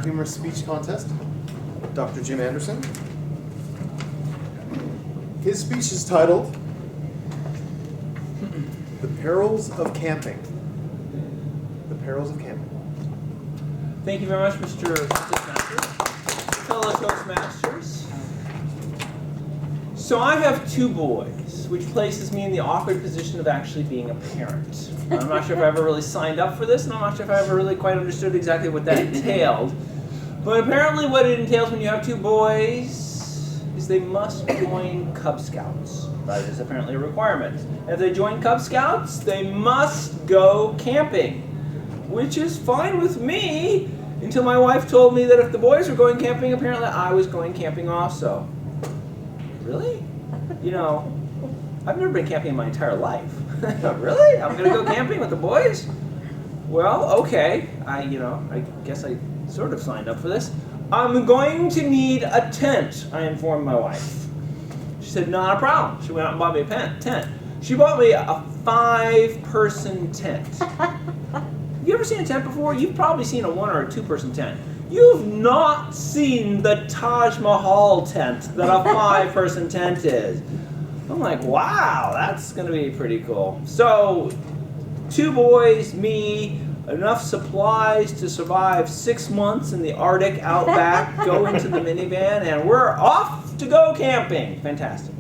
humorous speech contest, Dr. Jim Anderson. His speech is titled, The Perils of Camping. The Perils of Camping. Thank you very much, Mr. Toastmasters. Fellow Toastmasters. So I have two boys, which places me in the awkward position of actually being a parent. I'm not sure if I ever really signed up for this, and I'm not sure if I ever really quite understood exactly what that entailed. But apparently what it entails when you have two boys is they must join Cub Scouts. That is apparently a requirement. If they join Cub Scouts, they must go camping, which is fine with me until my wife told me that if the boys were going camping, apparently I was going camping also. Really? You know, I've never been camping in my entire life. Really? I'm going to go camping with the boys? Well, okay. I guess I sort of signed up for this. I'm going to need a tent, I informed my wife. She said, not a problem. She went out and bought me a tent. She bought me a 5-person tent. Have you ever seen a tent before? You've probably seen a 1 or a 2-person tent. You've not seen the Taj Mahal tent that a 5-person tent is. I'm like, wow, that's going to be pretty cool. So, 2 boys, me, enough supplies to survive 6 months in the Arctic outback, go into the minivan, and we're off to go camping. Fantastic.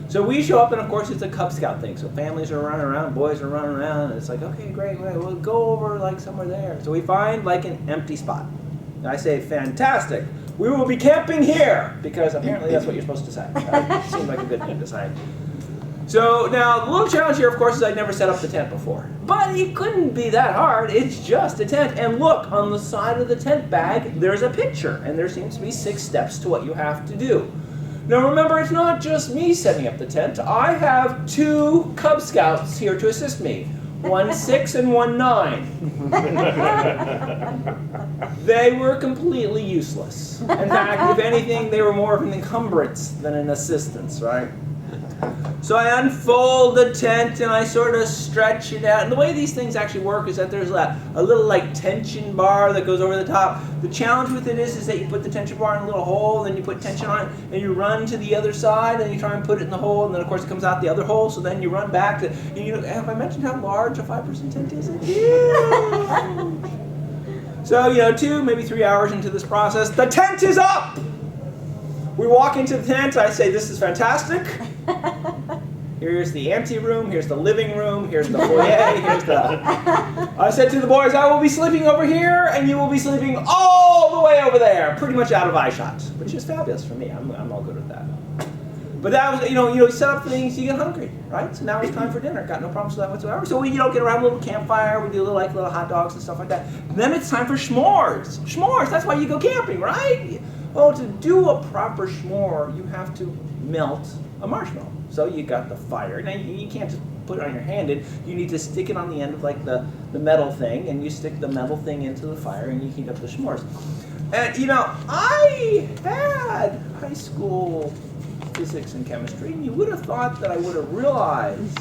So we show up, and of course it's a Cub Scout thing. So families are running around, boys are running around, and it's like, okay, great, we'll go over like somewhere there. So we find like an empty spot. And I say, fantastic, we will be camping here, because apparently that's what you're supposed to say. It seemed like a good thing to say. So now the little challenge here, of course, is I'd never set up the tent before. But it couldn't be that hard. It's just a tent. And look, on the side of the tent bag, there's a picture. And there seems to be 6 steps to what you have to do. Now remember, it's not just me setting up the tent. I have 2 Cub Scouts here to assist me. 1 6 and 1 9. They were completely useless. In fact, if anything, they were more of an encumbrance than an assistance, right? So I unfold the tent and I sort of stretch it out. And the way these things actually work is that there's a little like tension bar that goes over the top. The challenge with it is that you put the tension bar in a little hole, and then you put tension on it, and you run to the other side, and you try and put it in the hole, and then of course it comes out the other hole, so then you run back to, have I mentioned how large a 5% tent is? It's huge. So, 2, maybe 3 hours into this process, the tent is up! We walk into the tent, I say, this is fantastic. Here's the ante room, here's the living room, here's the foyer, here's the... I said to the boys, I will be sleeping over here, and you will be sleeping all the way over there, pretty much out of eye shot, which is fabulous for me. I'm all good with that. But that was, you set up things, you get hungry, right? So now it's time for dinner. Got no problems with that whatsoever. So we, get around a little campfire, we do little hot dogs and stuff like that. Then it's time for s'mores. S'mores, that's why you go camping, right? Well, to do a proper s'more, you have to melt a marshmallow. So you got the fire. Now you can't just put it on your hand. You need to stick it on the end of like the metal thing, and you stick the metal thing into the fire, and you heat up the s'mores. And I had high school physics and chemistry, and you would have thought that I would have realized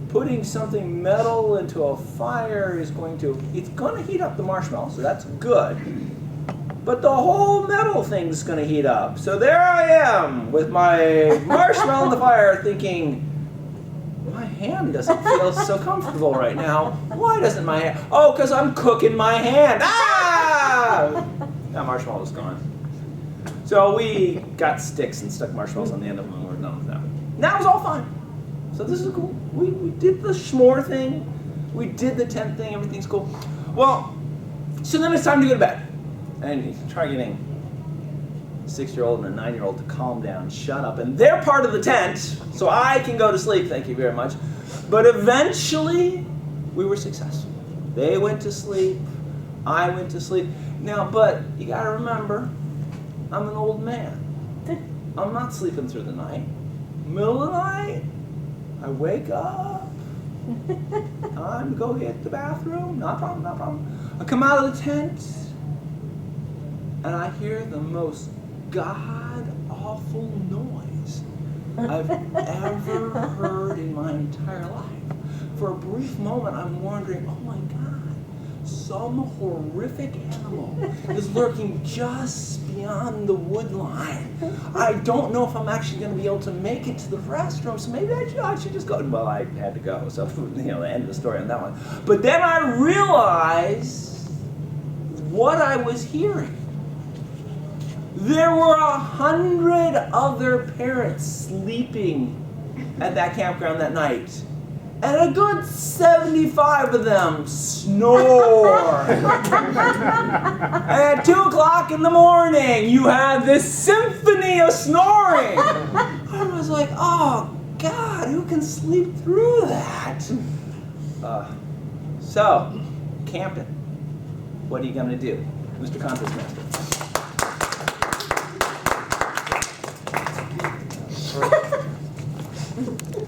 putting something metal into a fire it's going to heat up the marshmallow, so that's good. But the whole metal thing's going to heat up. So there I am with my marshmallow in the fire thinking, my hand doesn't feel so comfortable right now. Why doesn't my hand? Oh, because I'm cooking my hand. Ah! That marshmallow's gone. So we got sticks and stuck marshmallows on the end of them, and we're done with them. And that was all fine. So this is cool. We did the s'more thing. We did the tent thing. Everything's cool. Well, so then it's time to go to bed. And you try getting a 6-year-old and a 9-year-old to calm down, shut up, and they're part of the tent, so I can go to sleep, thank you very much. But eventually, we were successful. They went to sleep, I went to sleep. Now, but you gotta remember, I'm an old man. I'm not sleeping through the night. Middle of the night, I wake up, time to go hit the bathroom, not a problem. I come out of the tent, and I hear the most god-awful noise I've ever heard in my entire life. For a brief moment, I'm wondering, oh my God, some horrific animal is lurking just beyond the wood line. I don't know if I'm actually going to be able to make it to the restroom, so maybe I should just go. Well, I had to go, so the end of the story on that one. But then I realized what I was hearing. There were 100 other parents sleeping at that campground that night. And a good 75 of them snore. At 2 o'clock in the morning, you have this symphony of snoring. I was like, oh, God, who can sleep through that? So, camping. What are you going to do, Mr. Contest Master?